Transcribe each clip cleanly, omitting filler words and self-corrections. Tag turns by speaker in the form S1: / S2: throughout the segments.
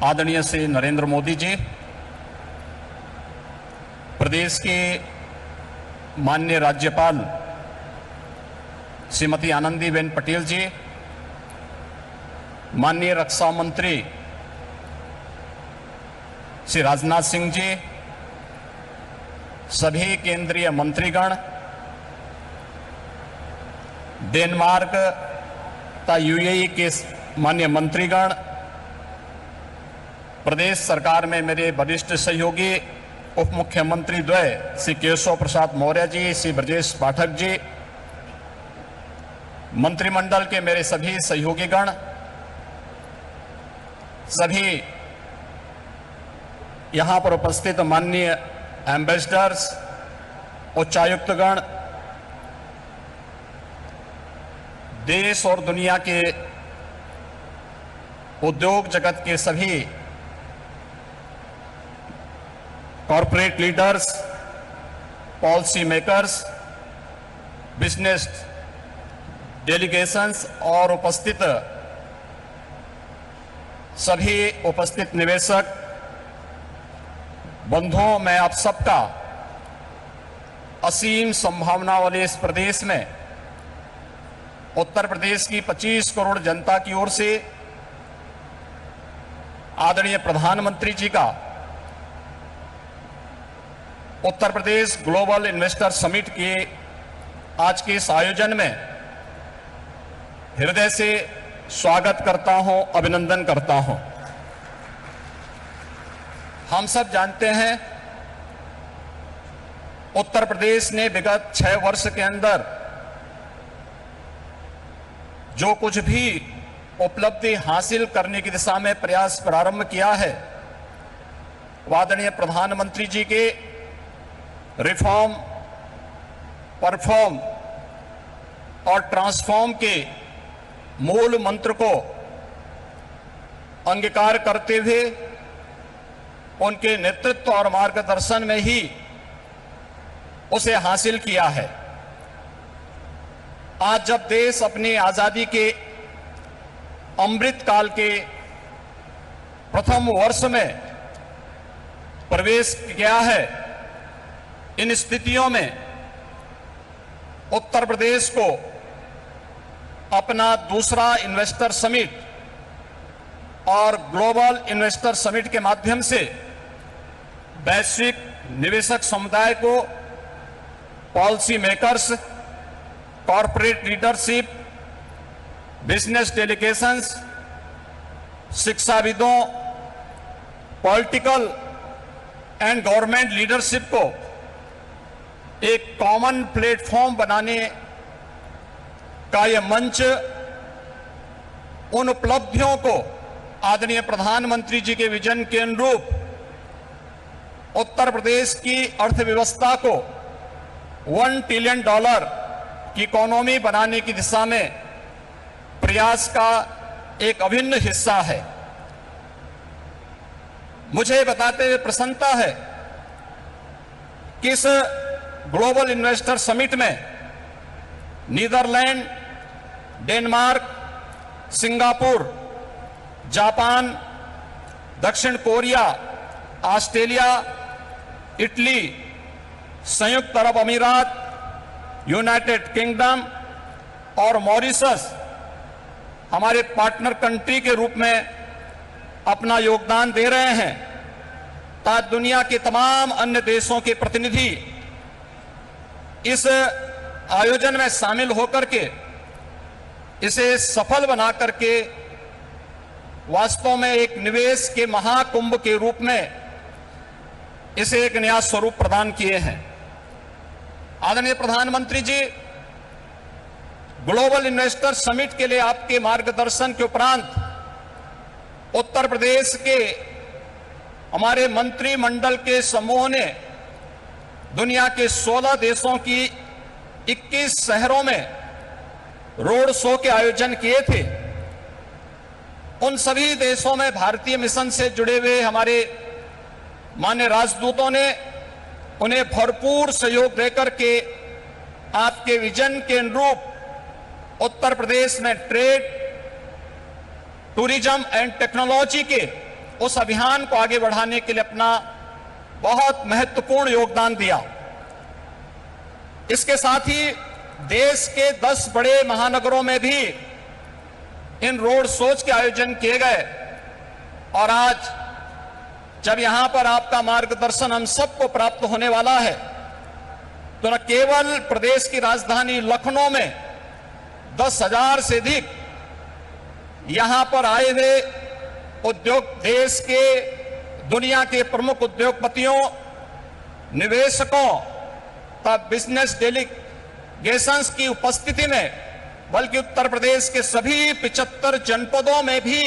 S1: आदरणीय श्री नरेंद्र मोदी जी, प्रदेश के माननीय राज्यपाल श्रीमती आनंदीबेन पटेल जी, माननीय रक्षा मंत्री श्री राजनाथ सिंह जी, सभी केंद्रीय मंत्रीगण, डेनमार्क तथा यूएई के माननीय मंत्रीगण, प्रदेश सरकार में मेरे वरिष्ठ सहयोगी उप मुख्यमंत्री द्वय श्री केशव प्रसाद मौर्य जी, श्री ब्रजेश पाठक जी, मंत्रिमंडल के मेरे सभी सहयोगीगण, सभी यहां पर उपस्थित माननीय एम्बेसडर्स, उच्चायुक्तगण, देश और दुनिया के उद्योग जगत के सभी corporate leaders, policy makers, business delegations और सभी उपस्थित निवेशक बंधुओं, मैं आप सबका असीम संभावना वाले इस प्रदेश में उत्तर प्रदेश की 25 करोड़ जनता की ओर से आदरणीय प्रधानमंत्री जी का Uttar Pradesh global investor summit के आज के इस आयोजन में हृदय से स्वागत करता हूं, अभिनंदन करता हूं। हम सब जानते हैं उत्तर प्रदेश ने विगत 6 वर्ष के अंदर जो कुछ भी उपलब्धि हासिल करने की दिशा में प्रयास प्रारंभ किया है, आदरणीय प्रधानमंत्री जी के रिफॉर्म, परफॉर्म और ट्रांसफॉर्म के मूल मंत्र को अंगीकार करते हुए उनके नेतृत्व और मार्गदर्शन में ही उसे हासिल किया है। आज जब देश अपनी आजादी के अमृत काल के प्रथम वर्ष में प्रवेश किया है, इन स्थितियों में उत्तर प्रदेश को अपना दूसरा इन्वेस्टर समिट और ग्लोबल इन्वेस्टर समिट के माध्यम से वैश्विक निवेशक समुदाय को, policy makers, corporate leadership, business delegations, शिक्षाविदों, पॉलिटिकल एंड गवर्नमेंट लीडरशिप को एक कॉमन प्लेटफॉर्म बनाने का यह मंच उन उपलब्धियों को आदरणीय प्रधानमंत्री जी के विजन के अनुरूप उत्तर प्रदेश की अर्थव्यवस्था को $1 ट्रिलियन की इकोनॉमी बनाने की दिशा में प्रयास का एक अभिन्न हिस्सा है। मुझे बताते हुए प्रसन्नता है कि इस ग्लोबल इन्वेस्टर समिट में नीदरलैंड, डेनमार्क, सिंगापुर, जापान, दक्षिण कोरिया, ऑस्ट्रेलिया, इटली, संयुक्त अरब अमीरात, यूनाइटेड किंगडम और मॉरिशस हमारे पार्टनर कंट्री के रूप में अपना योगदान दे रहे हैं, ताकि दुनिया के तमाम अन्य देशों के प्रतिनिधि इस आयोजन में शामिल होकर के इसे सफल बना करके वास्तव में एक निवेश के महाकुंभ के रूप में इसे एक नया स्वरूप प्रदान किए हैं। आदरणीय प्रधानमंत्री जी, ग्लोबल इन्वेस्टर समिट के लिए आपके मार्गदर्शन के उपरांत उत्तर प्रदेश के हमारे मंत्रिमंडल के समूह ने दुनिया के 16 देशों की 21 शहरों में रोड शो के आयोजन किए थे। उन सभी देशों में भारतीय मिशन से जुड़े हुए हमारे माननीय राजदूतों ने उन्हें भरपूर सहयोग देकर के आपके विजन के अनुरूप उत्तर प्रदेश में ट्रेड, टूरिज्म एंड टेक्नोलॉजी के उस अभियान को आगे बढ़ाने के लिए अपना बहुत महत्वपूर्ण योगदान दिया। इसके साथ ही देश के 10 बड़े महानगरों में भी इन रोड शोज के आयोजन किए गए और आज जब यहां पर आपका मार्गदर्शन हम सबको प्राप्त होने वाला है तो न केवल प्रदेश की राजधानी लखनऊ में 10,000 से अधिक यहां पर आए हुए उद्योग देश के दुनिया के प्रमुख उद्योगपतियों, निवेशकों तथा बिजनेस डेलीगेशंस की उपस्थिति में, बल्कि उत्तर प्रदेश के सभी 75 जनपदों में भी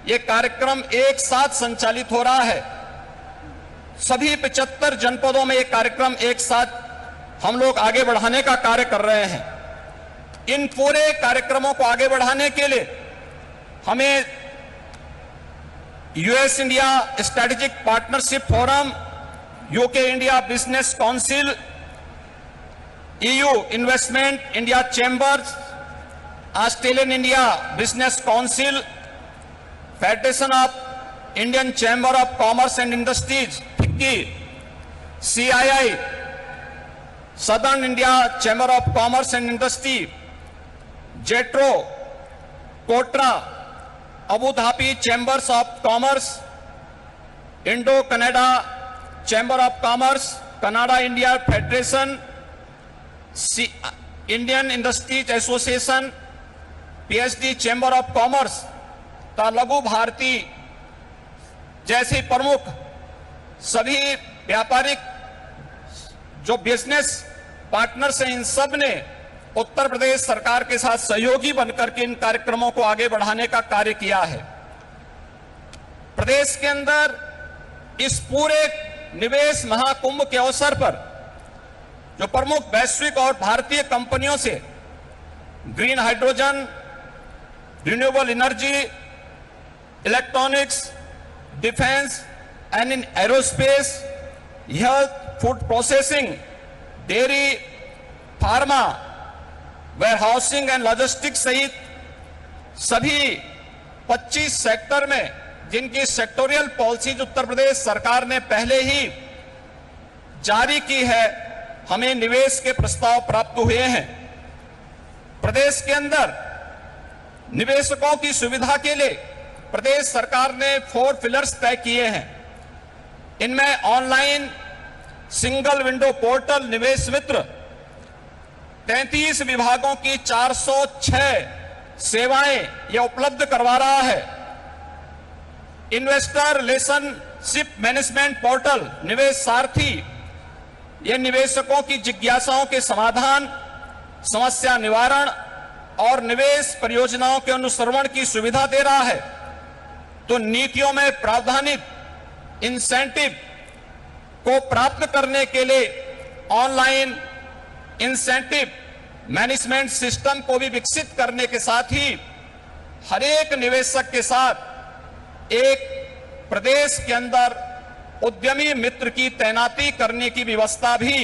S1: ये कार्यक्रम एक साथ संचालित हो रहा है। सभी 75 जनपदों में ये कार्यक्रम एक साथ हम लोग आगे बढ़ाने का कार्य कर रहे हैं। इन पूरे कार्यक्रमों को आगे बढ़ाने के लिए हमें US India strategic partnership forum, UK India business council, EU investment India chambers, Australian India business council, federation of Indian chamber of commerce and industries FICCI, CII southern India chamber of commerce and industry, JETRO, KOTRA, Abu Dhabi chambers of commerce, Indo Canada chamber of commerce, Canada India federation, Indian industries association, PHD chamber of commerce तथा लघु भारती जैसी प्रमुख सभी व्यापारिक जो business partners हैं, इन सब ने उत्तर प्रदेश सरकार के साथ सहयोगी बनकर के इन कार्यक्रमों को आगे बढ़ाने का कार्य किया है। प्रदेश के अंदर इस पूरे निवेश महाकुंभ के अवसर पर जो प्रमुख वैश्विक और भारतीय कंपनियों से green hydrogen, renewable energy, electronics, defence and in aerospace, health, food processing, dairy, pharma, warehousing and logistics सहित सभी 25 सेक्टर में जिनकी सेक्टोरियल पॉलिसीज उत्तर प्रदेश सरकार ने पहले ही जारी की है, हमें निवेश के प्रस्ताव प्राप्त हुए हैं। प्रदेश के अंदर निवेशकों की सुविधा के लिए प्रदेश सरकार ने 4 पिलर्स तय किए हैं। इनमें ऑनलाइन सिंगल विंडो पोर्टल निवेश मित्र, 33 विभागों की 406 सेवाएं यह उपलब्ध करवा रहा है। इन्वेस्टर रिलेशनशिप मैनेजमेंट पोर्टल निवेश सारथी, यह निवेशकों की जिज्ञासाओं के समाधान, समस्या निवारण और निवेश परियोजनाओं के अनुश्रवण की सुविधा दे रहा है। तो नीतियों में प्रावधानित इंसेंटिव को प्राप्त करने के लिए ऑनलाइन इंसेंटिव मैनेजमेंट सिस्टम को भी विकसित करने के साथ ही हर एक निवेशक के साथ एक प्रदेश के अंदर उद्यमी मित्र की तैनाती करने की व्यवस्था भी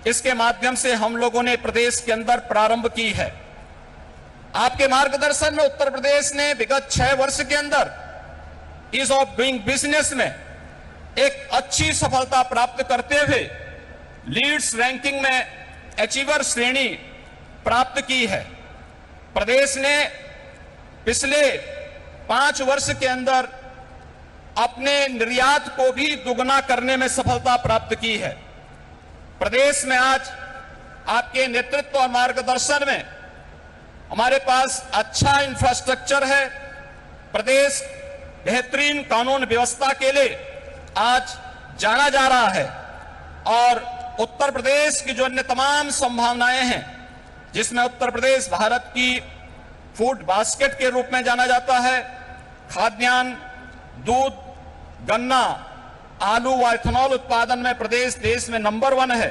S1: इसके माध्यम से हम लोगों ने प्रदेश के अंदर प्रारंभ की है। आपके मार्गदर्शन में उत्तर प्रदेश ने विगत 6 वर्ष के अंदर ईज ऑफ डूइंग बिजनेस में एक अच्छी सफलता प्राप्त करते हुए लीड्स रैंकिंग में अचीवर श्रेणी प्राप्त की है। प्रदेश ने पिछले 5 वर्ष के अंदर अपने निर्यात को भी दुगना करने में सफलता प्राप्त की है। प्रदेश में आज आपके नेतृत्व और मार्गदर्शन में हमारे पास अच्छा इंफ्रास्ट्रक्चर है। प्रदेश बेहतरीन कानून व्यवस्था के लिए आज जाना जा रहा है और उत्तर प्रदेश की जो अन्य तमाम संभावनाएं हैं, जिसमें उत्तर प्रदेश भारत की फूड बास्केट के रूप में जाना जाता है, खाद्यान्न, दूध, गन्ना, आलू व इथेनॉल उत्पादन में प्रदेश देश में नंबर 1 है।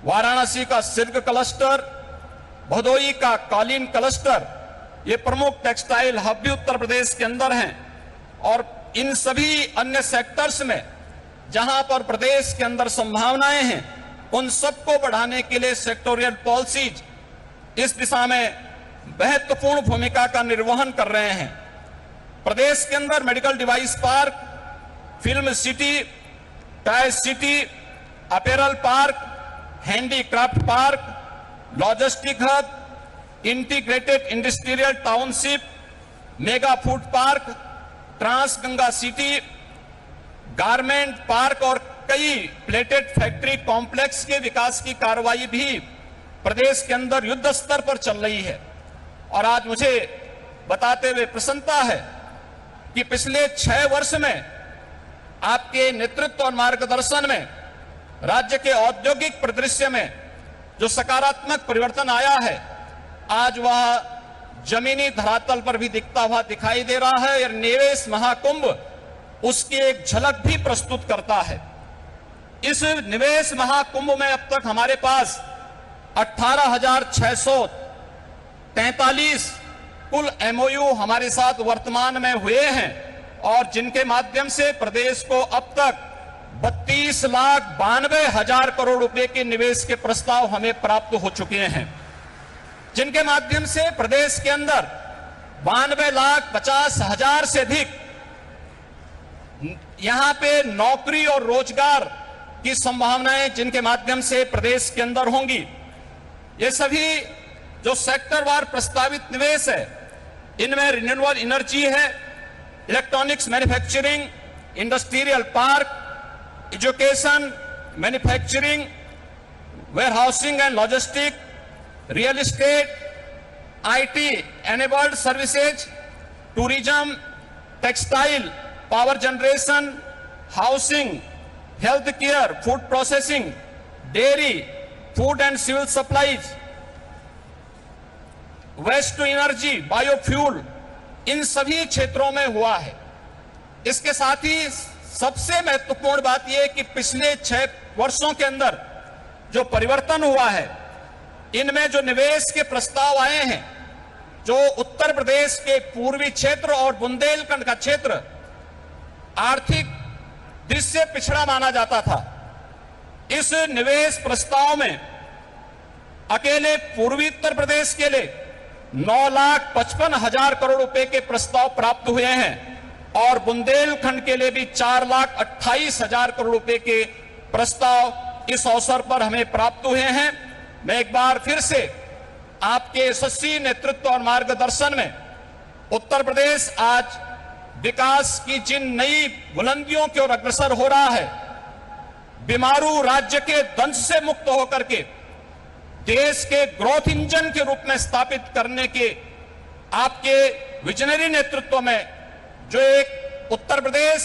S1: वाराणसी का सिल्क क्लस्टर, भदोई का कालीन क्लस्टर, ये प्रमुख टेक्सटाइल हब भी उत्तर प्रदेश के अंदर हैं और इन सभी अन्य सेक्टर्स में जहां पर प्रदेश के अंदर संभावनाएं हैं, उन सबको बढ़ाने के लिए सेक्टोरियल पॉलिसीज इस दिशा में महत्वपूर्ण भूमिका का निर्वहन कर रहे हैं। प्रदेश के अंदर medical device park, film city, toy city, apparel park, handicraft park, logistic hub, integrated industrial township, mega food park, trans Ganga city, garment park और कई प्लेटेड फैक्ट्री कॉम्प्लेक्स के विकास की कार्रवाई भी प्रदेश के अंदर युद्ध स्तर पर चल रही है। और आज मुझे बताते हुए प्रसन्नता है कि पिछले 6 वर्ष में आपके नेतृत्व और मार्गदर्शन में राज्य के औद्योगिक परिदृश्य में जो सकारात्मक परिवर्तन आया है, आज वह जमीनी धरातल पर भी दिखता हुआ दिखाई दे रहा है। और निवेश महाकुंभ उसकी एक झलक भी प्रस्तुत करता है। इस निवेश महाकुंभ में अब तक हमारे पास 18,643 कुल MOU हमारे साथ वर्तमान में हुए हैं और जिनके माध्यम से प्रदेश को अब तक 32,92,000 करोड़ रुपए के निवेश के प्रस्ताव हमें प्राप्त हो चुके हैं, जिनके माध्यम से प्रदेश के अंदर 92,50,000 से अधिक यहां पे नौकरी और रोजगार की संभावनाएं जिनके माध्यम से प्रदेश के अंदर होंगी। ये सभी जो सेक्टर वार प्रस्तावित निवेश है, इनमें रिन्यूएबल एनर्जी है, electronics manufacturing, industrial park, education, manufacturing, warehousing and logistic, real estate, IT enabled services, tourism, textile, power generation, housing, health care, food processing, dairy, food and civil supplies, waste to energy, biofuel, इन सभी क्षेत्रों में हुआ है। इसके साथ ही सबसे महत्वपूर्ण बात यह है कि पिछले 6 वर्षों के अंदर जो परिवर्तन हुआ है, इनमें जो निवेश के प्रस्ताव आए हैं, जो उत्तर प्रदेश के पूर्वी क्षेत्र और बुंदेलखंड का क्षेत्र आर्थिक दृष्टि से पिछड़ा माना जाता था, इस निवेश प्रस्ताव में अकेले पूर्वी उत्तर प्रदेश के लिए 9,55,000 करोड़ रुपए के प्रस्ताव प्राप्त हुए हैं और बुंदेलखंड के लिए भी 4,28,000 करोड़ रुपए के प्रस्ताव इस अवसर पर हमें प्राप्त हुए हैं। मैं एक बार फिर से आपके यशस्वी नेतृत्व और मार्गदर्शन में उत्तर प्रदेश आज विकास की जिन नई बुलंदियों की ओर अग्रसर हो रहा है, बीमारू राज्य के दंश से मुक्त होकर के देश के ग्रोथ इंजन के रूप में स्थापित करने के आपके विजनरी नेतृत्व में जो एक उत्तर प्रदेश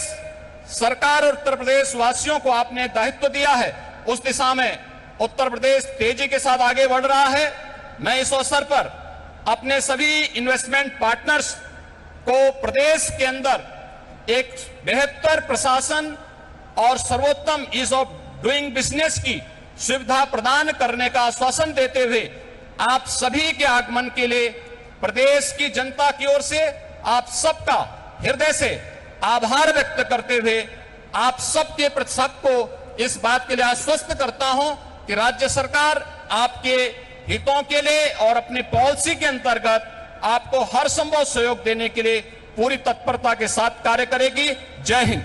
S1: सरकार और उत्तर प्रदेश वासियों को आपने दायित्व दिया है, उस दिशा में उत्तर प्रदेश तेजी के साथ आगे बढ़ रहा है। मैं इस अवसर पर अपने सभी इन्वेस्टमेंट पार्टनर्स को प्रदेश के अंदर एक बेहतर प्रशासन और सर्वोत्तम ईज ऑफ डूइंग बिजनेस की सुविधा प्रदान करने का आश्वासन देते हुए आप सभी के आगमन के लिए प्रदेश की जनता की ओर से आप सबका हृदय से आभार व्यक्त करते हुए आप सबके प्रति सबको इस बात के लिए आश्वस्त करता हूं कि राज्य सरकार आपके हितों के लिए और अपनी पॉलिसी के अंतर्गत आपको हर संभव सहयोग देने के लिए पूरी तत्परता के साथ कार्य करेगी। जय हिंद।